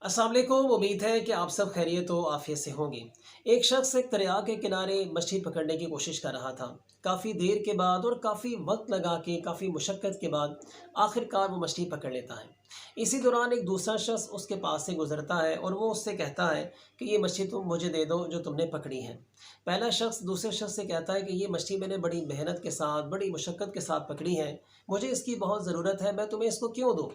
अस्सलाम वालेकुम। उम्मीद है कि आप सब खैरियत व आफियत से होंगे। एक शख्स एक दरिया के किनारे मछली पकड़ने की कोशिश कर रहा था। काफ़ी देर के बाद और काफ़ी वक्त लगा के काफ़ी मुशक्क़त के बाद आखिरकार वो मछली पकड़ लेता है। इसी दौरान एक दूसरा शख्स उसके पास से गुज़रता है और वो उससे कहता है कि ये मछली तुम मुझे दे दो जो तुमने पकड़ी है। पहला शख्स दूसरे शख्स से कहता है कि ये मछली मैंने बड़ी मेहनत के साथ बड़ी मुशक्क़त के साथ पकड़ी है, मुझे इसकी बहुत ज़रूरत है, मैं तुम्हें इसको क्यों दूँ।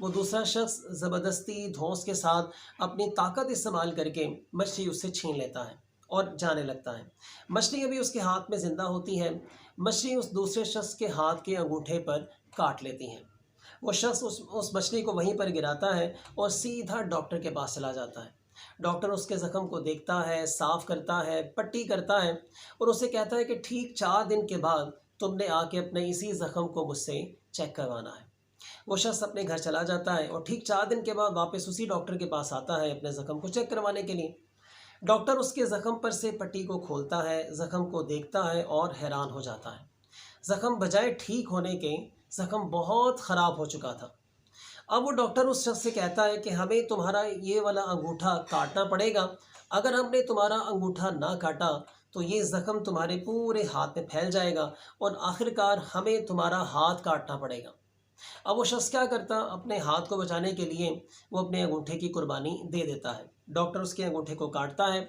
वो दूसरा शख्स ज़बरदस्ती धौंस के साथ अपनी ताकत इस्तेमाल करके मछली उससे छीन लेता है और जाने लगता है। मछली अभी उसके हाथ में ज़िंदा होती है। मछली उस दूसरे शख्स के हाथ के अंगूठे पर काट लेती है। वो शख्स उस मछली को वहीं पर गिराता है और सीधा डॉक्टर के पास चला जाता है। डॉक्टर उसके ज़ख्म को देखता है, साफ़ करता है, पट्टी करता है और उसे कहता है कि ठीक 4 दिन के बाद तुमने आके अपने इसी ज़ख्म को मुझसे चेक करवाना है। वो शख्स अपने घर चला जाता है और ठीक 4 दिन के बाद वापस उसी डॉक्टर के पास आता है अपने ज़ख्म को चेक करवाने के लिए। डॉक्टर उसके ज़ख्म पर से पट्टी को खोलता है, ज़ख्म को देखता है और हैरान हो जाता है। ज़ख्म बजाय ठीक होने के ज़ख्म बहुत ख़राब हो चुका था। अब वो डॉक्टर उस शख्स से कहता है कि हमें तुम्हारा ये वाला अंगूठा काटना पड़ेगा। अगर हमने तुम्हारा अंगूठा ना काटा तो ये ज़ख्म तुम्हारे पूरे हाथ में फैल जाएगा और आखिरकार हमें तुम्हारा हाथ काटना पड़ेगा। अब वो शख्स क्या करता, अपने हाथ को बचाने के लिए वो अपने अंगूठे की कुर्बानी दे देता है। डॉक्टर उसके अंगूठे को काटता है,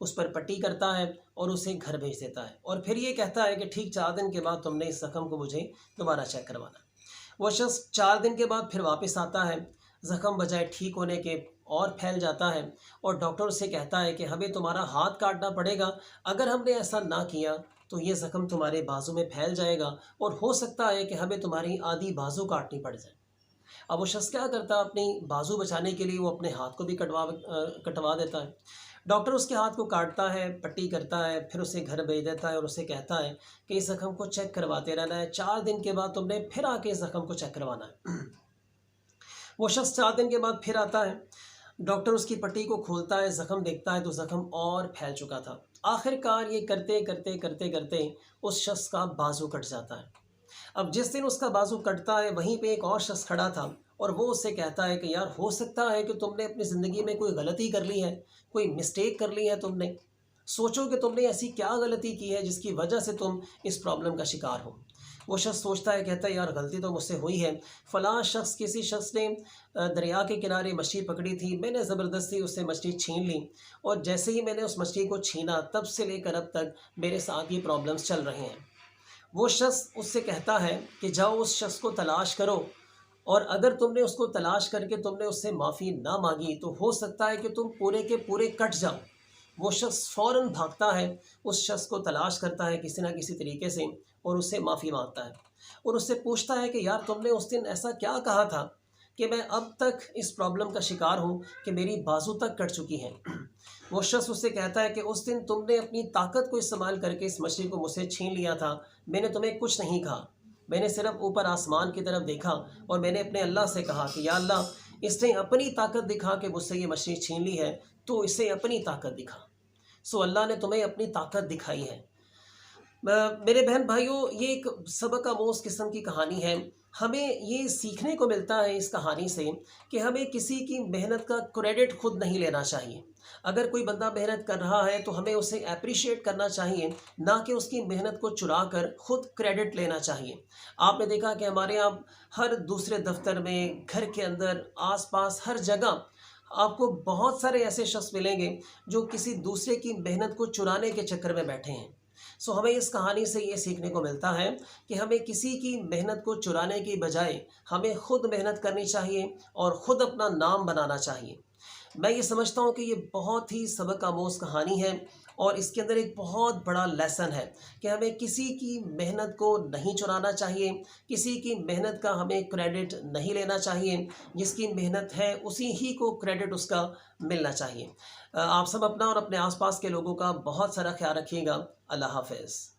उस पर पट्टी करता है और उसे घर भेज देता है और फिर ये कहता है कि ठीक 4 दिन के बाद तुमने इस ज़ख्म को मुझे दोबारा चेक करवाना। वो शख्स 4 दिन के बाद फिर वापस आता है। ज़ख्म बजाय ठीक होने के और फैल जाता है और डॉक्टर उससे कहता है कि हमें तुम्हारा हाथ काटना पड़ेगा। अगर हमने ऐसा ना किया तो ये ज़ख्म तुम्हारे बाजू में फैल जाएगा और हो सकता है कि हमें तुम्हारी आधी बाजू काटनी पड़ जाए। अब वो शख्स क्या करता, अपनी बाजू बचाने के लिए वो अपने हाथ को भी कटवा देता है। डॉक्टर उसके हाथ को काटता है, पट्टी करता है, फिर उसे घर भेज देता है और उसे कहता है कि इस ज़ख्म को चेक करवाते रहना है। 4 दिन के बाद तुमने फिर आके इस ज़ख्म को चेक करवाना है। वो शख्स 4 दिन के बाद फिर आता है। डॉक्टर उसकी पट्टी को खोलता है, ज़ख्म देखता है तो ज़ख्म और फैल चुका था। आखिरकार ये करते करते करते करते उस शख्स का बाजू कट जाता है। अब जिस दिन उसका बाजू कटता है वहीं पे एक और शख्स खड़ा था और वो उससे कहता है कि यार हो सकता है कि तुमने अपनी ज़िंदगी में कोई गलती कर ली है, कोई मिस्टेक कर ली है तुमने। सोचो कि तुमने ऐसी क्या गलती की है जिसकी वजह से तुम इस प्रॉब्लम का शिकार हो। वो शख्स सोचता है, कहता है यार गलती तो मुझसे हुई है। फ़लाँ शख्स किसी शख्स ने दरिया के किनारे मछली पकड़ी थी, मैंने ज़बरदस्ती उससे मछली छीन ली और जैसे ही मैंने उस मछली को छीना तब से लेकर अब तक मेरे साथ ये प्रॉब्लम्स चल रहे हैं। वो शख्स उससे कहता है कि जाओ उस शख्स को तलाश करो और अगर तुमने उसको तलाश करके तुमने उससे माफ़ी ना मांगी तो हो सकता है कि तुम पूरे के पूरे कट जाओ। वो शख्स फ़ौरन भागता है, उस शख्स को तलाश करता है किसी न किसी तरीके से और उससे माफ़ी मांगता है और उससे पूछता है कि यार तुमने उस दिन ऐसा क्या कहा था कि मैं अब तक इस प्रॉब्लम का शिकार हूँ कि मेरी बाजू तक कट चुकी हैं। वो शख्स उससे कहता है कि उस दिन तुमने अपनी ताकत को इस्तेमाल करके इस मछली को मुझसे छीन लिया था, मैंने तुम्हें कुछ नहीं कहा। मैंने सिर्फ ऊपर आसमान की तरफ देखा और मैंने अपने अल्लाह से कहा कि या अल्लाह, इसने अपनी ताकत दिखा के मुझसे ये मछली छीन ली है, तो इसे अपनी ताकत दिखा। सो अल्लाह ने तुम्हें अपनी ताकत दिखाई है। मेरे बहन भाइयों, ये एक सबक आमोज़ किस्म की कहानी है। हमें ये सीखने को मिलता है इस कहानी से कि हमें किसी की मेहनत का क्रेडिट खुद नहीं लेना चाहिए। अगर कोई बंदा मेहनत कर रहा है तो हमें उसे एप्रिशिएट करना चाहिए, ना कि उसकी मेहनत को चुरा कर खुद क्रेडिट लेना चाहिए। आपने देखा कि हमारे यहाँ हर दूसरे दफ्तर में, घर के अंदर, आस-पास हर जगह आपको बहुत सारे ऐसे शख्स मिलेंगे जो किसी दूसरे की मेहनत को चुराने के चक्कर में बैठे हैं। सो हमें इस कहानी से ये सीखने को मिलता है कि हमें किसी की मेहनत को चुराने की बजाय हमें खुद मेहनत करनी चाहिए और ख़ुद अपना नाम बनाना चाहिए। मैं ये समझता हूँ कि ये बहुत ही सबक आमोज़ कहानी है और इसके अंदर एक बहुत बड़ा लेसन है कि हमें किसी की मेहनत को नहीं चुराना चाहिए, किसी की मेहनत का हमें क्रेडिट नहीं लेना चाहिए। जिसकी मेहनत है उसी ही को क्रेडिट उसका मिलना चाहिए। आप सब अपना और अपने आसपास के लोगों का बहुत सारा ख्याल रखिएगा। अल्लाह हाफ़िज़।